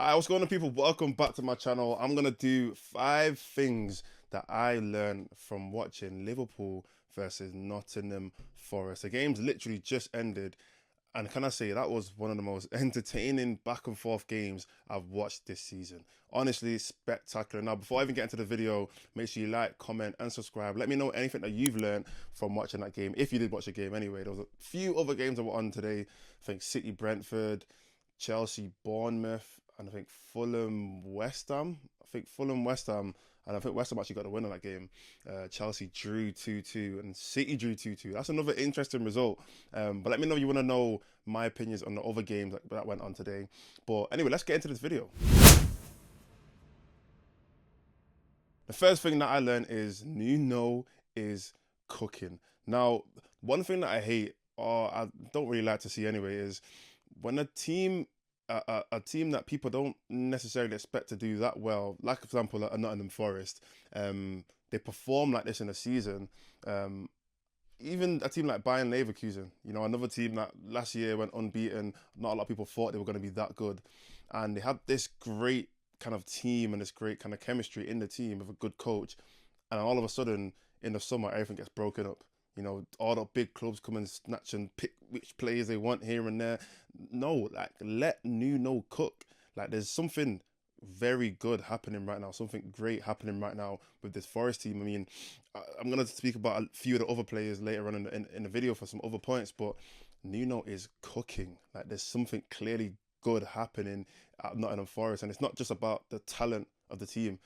Hi, what's going on, people? Welcome back to my channel. I'm gonna do 5 things that I learned from watching Liverpool versus Nottingham Forest. The game's literally just ended, and can I say that was one of the most entertaining back and forth games I've watched this season. Honestly, spectacular. Now, before I even get into the video, make sure you like, comment, and subscribe. Let me know anything that you've learned from watching that game, if you did watch the game anyway. There was a few other games that were on today. I think City, Brentford, Chelsea, Bournemouth, and I think Fulham, West Ham. And I think West Ham actually got the win on that game. Chelsea drew 2-2 and City drew 2-2. That's another interesting result. But let me know if you want to know my opinions on the other games that went on today. But anyway, let's get into this video. The first thing that I learned is Nuno is cooking. Now, one thing that I hate, or I don't really like to see anyway, is when a team that people don't necessarily expect to do that well, like for example a Nottingham Forest, they perform like this in a season. Even a team like Bayern Leverkusen, you know, another team that last year went unbeaten. Not a lot of people thought they were going to be that good, and they had this great kind of team and this great kind of chemistry in the team with a good coach, and all of a sudden in the summer everything gets broken up. You know, all the big clubs come and snatch and pick which players they want here and there. No, like, let Nuno cook. Like, there's something very good happening right now, something great happening right now with this Forest team. I mean, I'm going to speak about a few of the other players later on in the video for some other points, but Nuno is cooking. Like, there's something clearly good happening at Nottingham Forest, and it's not just about the talent of the team.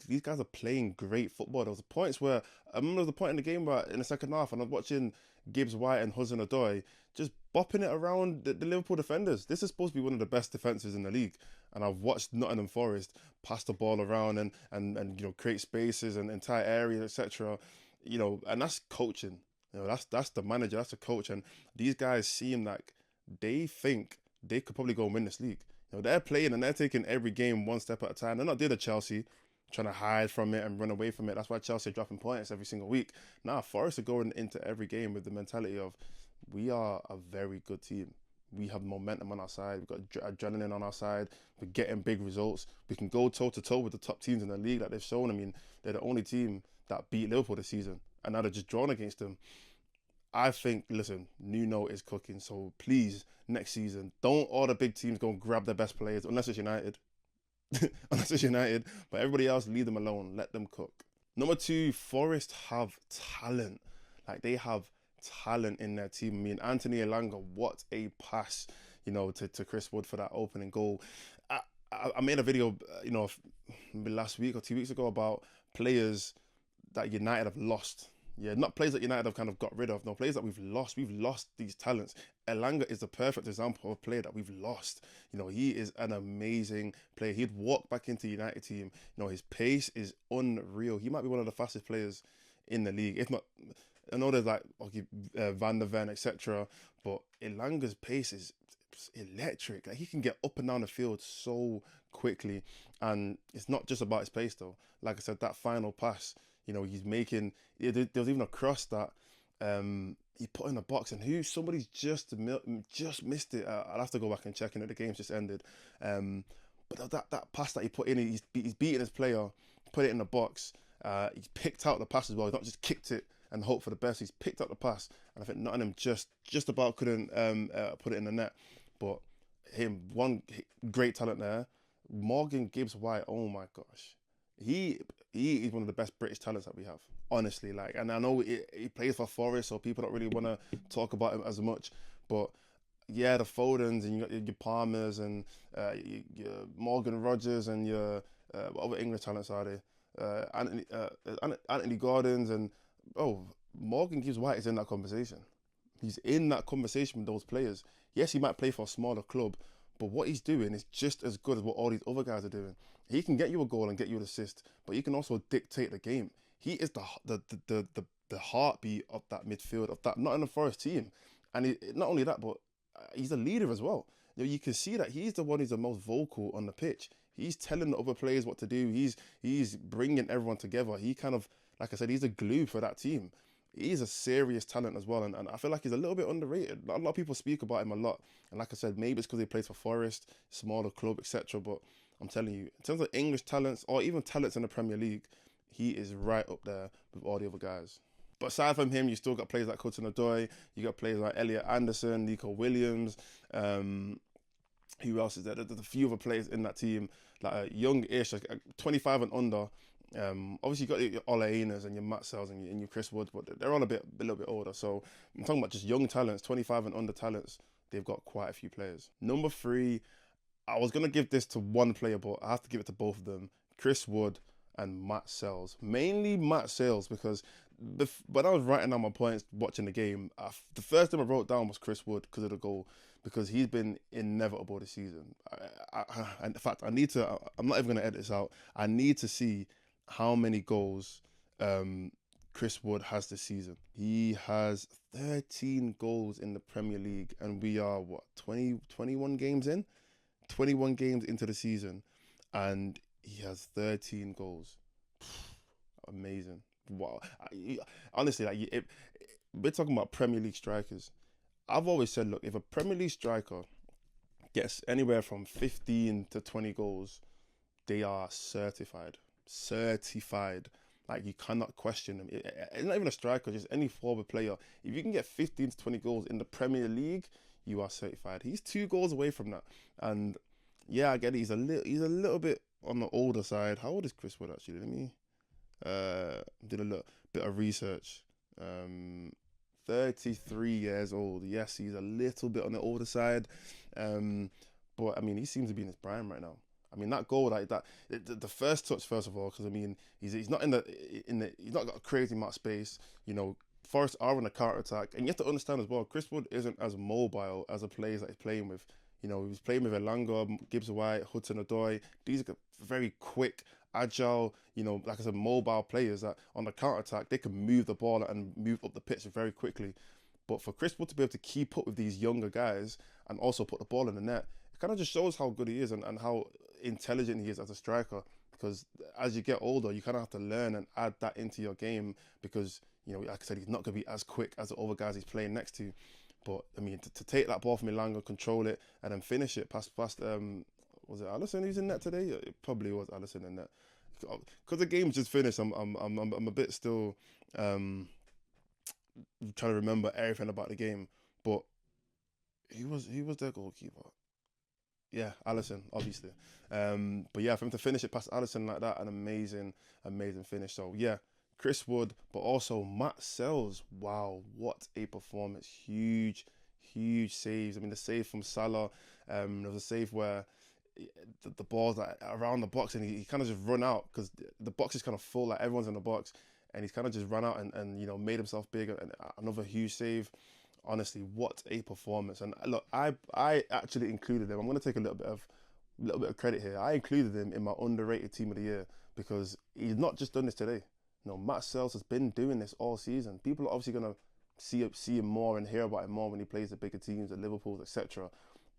These guys are playing great football. There was points where I remember there was a point in the game where in the second half, and I was watching Gibbs White and Hudson-Odoi just bopping it around the Liverpool defenders. This is supposed to be one of the best defenses in the league, and I've watched Nottingham Forest pass the ball around and you know, create spaces and entire areas, etc. You know, and that's coaching. You know, that's the manager, that's the coach, and these guys seem like they think they could probably go and win this league. You know, they're playing and they're taking every game one step at a time. They're not doing the Chelsea, trying to hide from it and run away from it. That's why Chelsea are dropping points every single week. Now, Forest are going into every game with the mentality of, we are a very good team. We have momentum on our side. We've got adrenaline on our side. We're getting big results. We can go toe-to-toe with the top teams in the league like they've shown. I mean, they're the only team that beat Liverpool this season, and now they're just drawn against them. I think, listen, Nuno is cooking. So please, next season, don't all the big teams go and grab their best players, unless it's United. Unless it's United, but everybody else, leave them alone, let them cook. Number 2, Forest have talent. Like, they have talent in their team. I mean, Anthony Elanga, what a pass, you know, to Chris Wood for that opening goal. I made a video, you know, maybe last week or 2 weeks ago about players that United have lost. Yeah, not players that United have kind of got rid of. No, players that we've lost. We've lost these talents. Elanga is the perfect example of a player that we've lost. You know, he is an amazing player. He'd walk back into the United team. You know, his pace is unreal. He might be one of the fastest players in the league. If not, I know there's like, okay, Van der Ven, etc. But Elanga's pace is electric. Like, he can get up and down the field so quickly. And it's not just about his pace, though. Like I said, that final pass, you know, he's making. There was even a cross that he put in the box, and somebody's just missed it. I'll have to go back and check. The game's just ended. But that pass that he put in, he's beating his player, put it in the box. He's picked out the pass as well. He's not just kicked it and hoped for the best. He's picked out the pass, and I think Nottingham just about couldn't put it in the net. But one great talent there. Morgan Gibbs White. Oh my gosh. He is one of the best British talents that we have, honestly. Like, and I know he plays for Forest, so people don't really want to talk about him as much. But yeah, the Fodens and you got your Palmers and your Morgan Rogers and your what other English talents are they? Anthony Gordons and Morgan Gibbs White is in that conversation. He's in that conversation with those players. Yes, he might play for a smaller club, but what he's doing is just as good as what all these other guys are doing. He can get you a goal and get you an assist, but he can also dictate the game. He is the heartbeat of that midfield, of that Nottingham Forest team. And not only that, but he's a leader as well. You know, you can see that he's the one who's the most vocal on the pitch. He's telling the other players what to do. He's bringing everyone together. He kind of, like I said, he's a glue for that team. he's a serious talent as well, and I feel like he's a little bit underrated. A lot of people speak about him a lot, and like I said, maybe it's because he plays for Forest, smaller club, etc. But I'm telling you, in terms of English talents or even talents in the Premier League, he is right up there with all the other guys. But aside from him, you still got players like Hudson-Odoi, you got players like Elliot Anderson, Nico Williams. Who else is there? There's a few other players in that team, like young-ish, like 25 and under. Obviously, you got your Ole Einers and your Matt Sells and your Chris Wood, but they're all a little bit older. So I'm talking about just young talents, 25 and under talents. They've got quite a few players. Number 3, I was gonna give this to one player, but I have to give it to both of them: Chris Wood and Matt Sells. Mainly Matt Sells, because when I was writing down my points watching the game, the first thing I wrote down was Chris Wood because of the goal, because he's been inevitable this season. In fact, I'm not even going to edit this out. I need to see how many goals Chris Wood has this season. He has 13 goals in the Premier League, and we are, 21 games in? 21 games into the season, and he has 13 goals. Amazing. Wow. Honestly, we're talking about Premier League strikers. I've always said, look, if a Premier League striker gets anywhere from 15 to 20 goals, they are certified. Certified. Like, you cannot question them. It's not even a striker, just any forward player. If you can get 15 to 20 goals in the Premier League, you are certified. He's 2 goals away from that. And yeah, I get it. He's a little bit on the older side. How old is Chris Wood, actually? Let me did a little bit of research. 33 years old. Yes, he's a little bit on the older side, but I mean, he seems to be in his prime right now. I mean, that goal, like that, the first touch, first of all, because I mean, he's not he's not got a crazy amount of space. You know, Forest are on a counter attack, and you have to understand as well, Chris Wood isn't as mobile as the players that he's playing with. You know, he was playing with Elanga, Gibbs-White, Hudson-Odoi. These are very quick, agile, you know, like I said, mobile players that on the counter attack they can move the ball and move up the pitch very quickly. But for Chris Wood to be able to keep up with these younger guys and also put the ball in the net, it kind of just shows how good he is and how intelligent he is as a striker. Because as you get older, you kind of have to learn and add that into your game, because, you know, like I said, he's not going to be as quick as the other guys he's playing next to. But I mean, to take that ball from Elanga, control it, and then finish it past was it Alisson who's in net today? It probably was Alisson in net. Because the game's just finished, I'm a bit still trying to remember everything about the game. But he was their goalkeeper. Yeah, Alisson, obviously. But yeah, for him to finish it past Alisson like that, an amazing finish. So yeah, Chris Wood, but also Matt Sells. Wow, what a performance. Huge saves. I mean, the save from Salah, there was a save where the ball's like around the box and he kind of just run out because the box is kind of full, like everyone's in the box, and he's kind of just run out and you know, made himself big, and another huge save. Honestly, what a performance. And look, I actually included him. I'm going to take a little bit of credit here. I included him in my underrated team of the year because he's not just done this today. No, Matt Sells has been doing this all season. People are obviously going to see him more and hear about him more when he plays the bigger teams, at Liverpool, etc.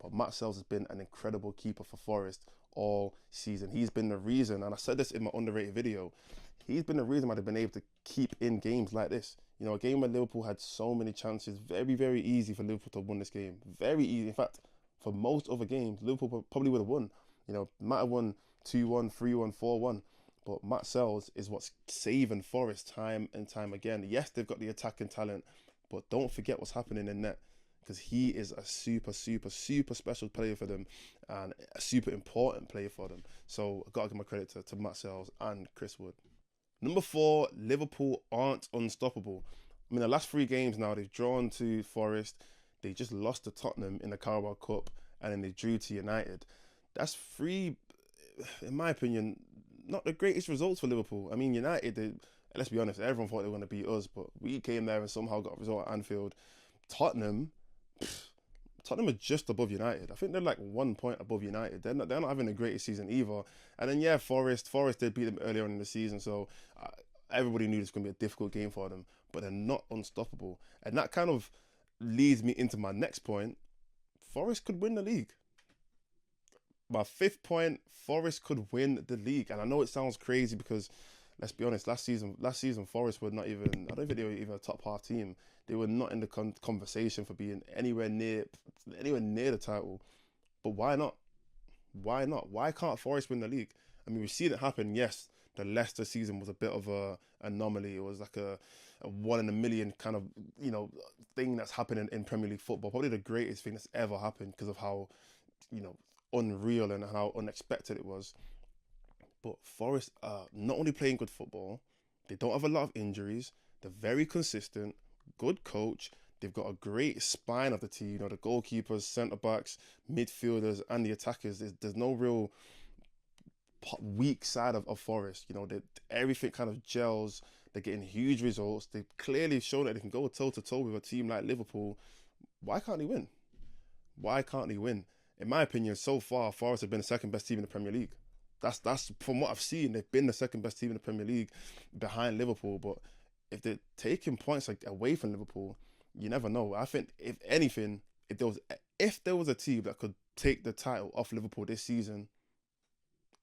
But Matt Sells has been an incredible keeper for Forest all season. He's been the reason, and I said this in my underrated video, he's been the reason why they've been able to keep in games like this. You know, a game where Liverpool had so many chances, very easy for Liverpool to win this game. Very easy. In fact, for most other games, Liverpool probably would have won. You know, might have won 2-1, 3-1, 4-1. But Matt Sells is what's saving Forest time and time again. Yes, they've got the attacking talent, but don't forget what's happening in net, because he is a super special player for them and a super important player for them. So I've got to give my credit to Matt Sells and Chris Wood. Number 4, Liverpool aren't unstoppable. I mean, the last 3 games now, they've drawn to Forest, they just lost to Tottenham in the Carabao Cup, and then they drew to United. That's 3, in my opinion, not the greatest results for Liverpool. I mean, United, let's be honest, everyone thought they were going to beat us, but we came there and somehow got a result at Anfield. Tottenham are just above United. I think they're like 1 point above United. They're not having the greatest season either. And then yeah, Forest did beat them earlier on in the season, so everybody knew this was going to be a difficult game for them. But they're not unstoppable, and that kind of leads me into my next point. Forest could win the league. My 5th point: Forest could win the league, and I know it sounds crazy because let's be honest, last season Forest were not even, I don't think they were even a top half team. They were not in the conversation for being anywhere near the title. But why not? Why not? Why can't Forest win the league? I mean, we've seen it happen. Yes, the Leicester season was a bit of a anomaly. It was like a one in a million kind of, thing that's happening in Premier League football. Probably the greatest thing that's ever happened because of how, you know, unreal and how unexpected it was. But Forest are not only playing good football, they don't have a lot of injuries. They're very consistent, good coach. They've got a great spine of the team. The goalkeepers, centre backs, midfielders, and the attackers. There's no real weak side of Forest. Everything kind of gels. They're getting huge results. They've clearly shown that they can go toe to toe with a team like Liverpool. Why can't they win? Why can't they win? In my opinion, so far, Forest have been the second best team in the Premier League. That's from what I've seen. They've been the second best team in the Premier League behind Liverpool. But if they're taking points away from Liverpool, you never know. I think if anything, if there was a team that could take the title off Liverpool this season,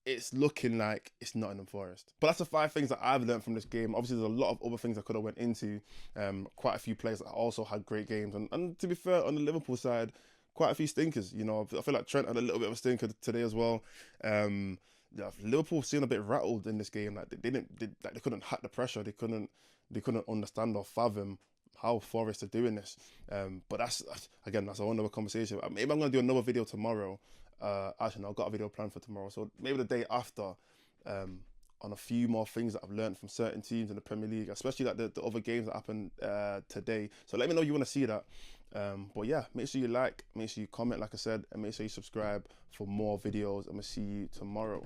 it's looking like it's Nottingham Forest. But that's the 5 things that I've learned from this game. Obviously, there's a lot of other things I could have went into. Quite a few players that also had great games. And to be fair, on the Liverpool side, quite a few stinkers. I feel like Trent had a little bit of a stinker today as well. Liverpool seemed a bit rattled in this game. Like they couldn't hack the pressure. They couldn't understand or fathom how Forest are doing this. But that's a whole nother conversation. Maybe I'm gonna do another video tomorrow. Actually, no, I've got a video planned for tomorrow. So maybe the day after, on a few more things that I've learned from certain teams in the Premier League, especially like the other games that happened today. So let me know if you want to see that. But yeah, make sure you like, make sure you comment, like I said, and make sure you subscribe for more videos. I'm gonna see you tomorrow.